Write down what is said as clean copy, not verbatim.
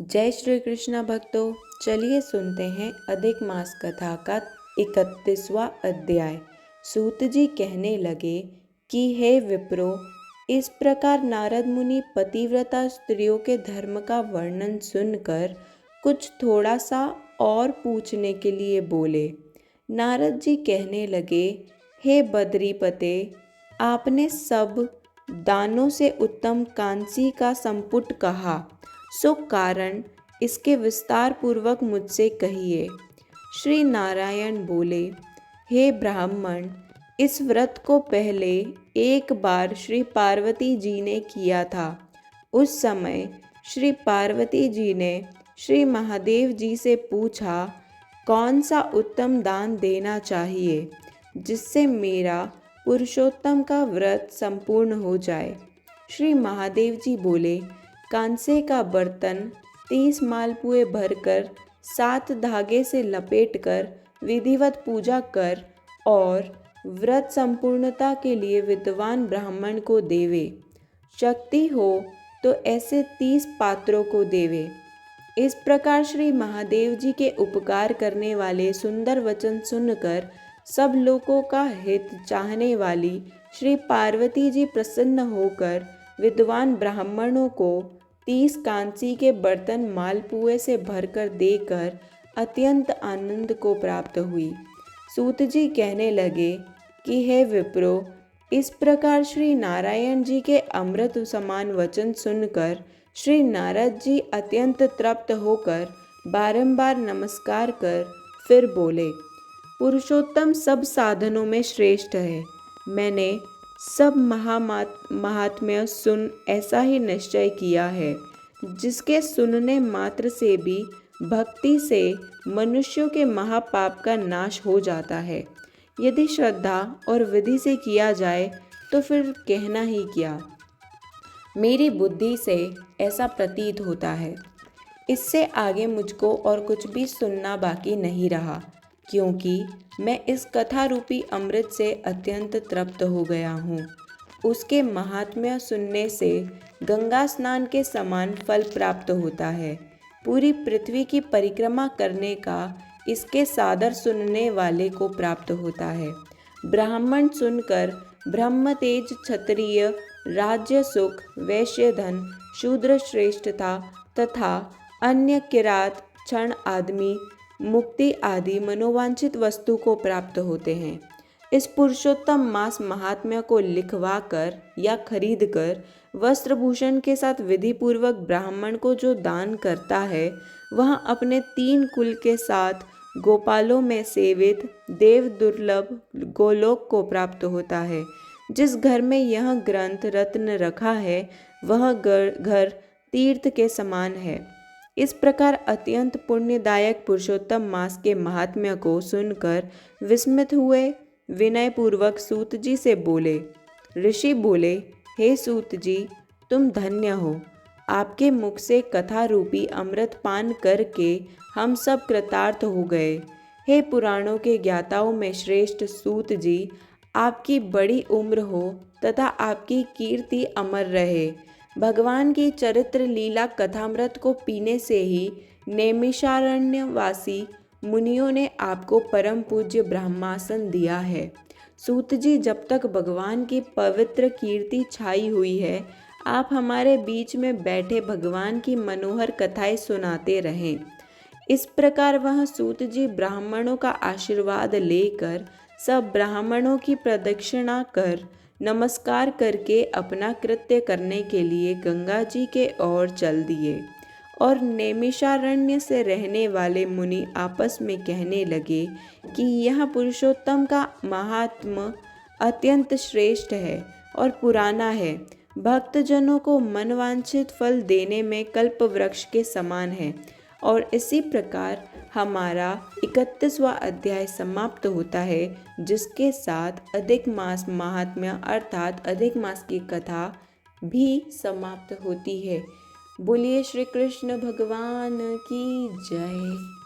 जय श्री कृष्ण भक्तों, चलिए सुनते हैं अधिक मास कथा का 31वां अध्याय। सूत जी कहने लगे कि हे विप्रो, इस प्रकार नारद मुनि पतिव्रता स्त्रियों के धर्म का वर्णन सुनकर कुछ थोड़ा सा और पूछने के लिए बोले। नारद जी कहने लगे, हे बद्रीपते, आपने सब दानों से उत्तम कांसी का संपुट कहा, सो कारण इसके विस्तार पूर्वक मुझसे कहिए। श्री नारायण बोले, हे ब्राह्मण, इस व्रत को पहले एक बार श्री पार्वती जी ने किया था। उस समय श्री पार्वती जी ने श्री महादेव जी से पूछा, कौन सा उत्तम दान देना चाहिए जिससे मेरा पुरुषोत्तम का व्रत संपूर्ण हो जाए। श्री महादेव जी बोले, कांसे का बर्तन 30 मालपुए भरकर 7 धागे से लपेटकर विधिवत पूजा कर और व्रत संपूर्णता के लिए विद्वान ब्राह्मण को देवे। शक्ति हो तो ऐसे 30 पात्रों को देवे। इस प्रकार श्री महादेव जी के उपकार करने वाले सुंदर वचन सुनकर सब लोगों का हित चाहने वाली श्री पार्वती जी प्रसन्न होकर विद्वान ब्राह्मणों को 30 कांसी के बर्तन मालपुए से भरकर देकर अत्यंत आनंद को प्राप्त हुई। सूत जी कहने लगे कि हे विप्रो, इस प्रकार श्री नारायण जी के अमृत समान वचन सुनकर श्री नारद जी अत्यंत तृप्त होकर बारंबार नमस्कार कर फिर बोले, पुरुषोत्तम सब साधनों में श्रेष्ठ है। मैंने सब महात्म्य सुन ऐसा ही निश्चय किया है, जिसके सुनने मात्र से भी भक्ति से मनुष्यों के महापाप का नाश हो जाता है। यदि श्रद्धा और विधि से किया जाए तो फिर कहना ही क्या। मेरी बुद्धि से ऐसा प्रतीत होता है। इससे आगे मुझको और कुछ भी सुनना बाकी नहीं रहा, क्योंकि मैं इस कथा रूपी अमृत से अत्यंत तृप्त हो गया हूँ। उसके महात्म्य सुनने से गंगा स्नान के समान फल प्राप्त होता है। पूरी पृथ्वी की परिक्रमा करने का इसके सादर सुनने वाले को प्राप्त होता है। ब्राह्मण सुनकर ब्रह्म तेज, क्षत्रिय राज्य सुख, वैश्य धन, शूद्र श्रेष्ठता तथा अन्य किरात क्षण आदमी मुक्ति आदि मनोवांछित वस्तु को प्राप्त होते हैं। इस पुरुषोत्तम मास महात्म्य को लिखवा कर या खरीद कर वस्त्रभूषण के साथ विधि पूर्वक ब्राह्मण को जो दान करता है, वह अपने 3 कुल के साथ गोपालों में सेवित देव दुर्लभ गोलोक को प्राप्त होता है। जिस घर में यह ग्रंथ रत्न रखा है, वह घर तीर्थ के समान है। इस प्रकार अत्यंत पुण्यदायक पुरुषोत्तम मास के महात्म्य को सुनकर विस्मित हुए विनय पूर्वक सूत जी से बोले। ऋषि बोले, हे सूत जी, तुम धन्य हो। आपके मुख से कथा रूपी अमृत पान करके हम सब कृतार्थ हो गए। हे पुराणों के ज्ञाताओं में श्रेष्ठ सूत जी, आपकी बड़ी उम्र हो तथा आपकी कीर्ति अमर रहे। भगवान की चरित्र लीला कथामृत को पीने से ही नैमिषारण्यवासी मुनियों ने आपको परम पूज्य ब्रह्मासन दिया है। सूत जी, जब तक भगवान की पवित्र कीर्ति छाई हुई है, आप हमारे बीच में बैठे भगवान की मनोहर कथाएं सुनाते रहें। इस प्रकार वह सूत जी ब्राह्मणों का आशीर्वाद लेकर सब ब्राह्मणों की प्रदक्षिणा कर नमस्कार करके अपना कृत्य करने के लिए गंगा जी के ओर चल दिए। और नैमिषारण्य से रहने वाले मुनि आपस में कहने लगे कि यह पुरुषोत्तम का महात्म्य अत्यंत श्रेष्ठ है और पुराना है। भक्तजनों को मनवांछित फल देने में कल्प वृक्ष के समान है। और इसी प्रकार हमारा 31वां अध्याय समाप्त होता है, जिसके साथ अधिक मास महात्म्य अर्थात अधिक मास की कथा भी समाप्त होती है। बोलिए श्री कृष्ण भगवान की जय।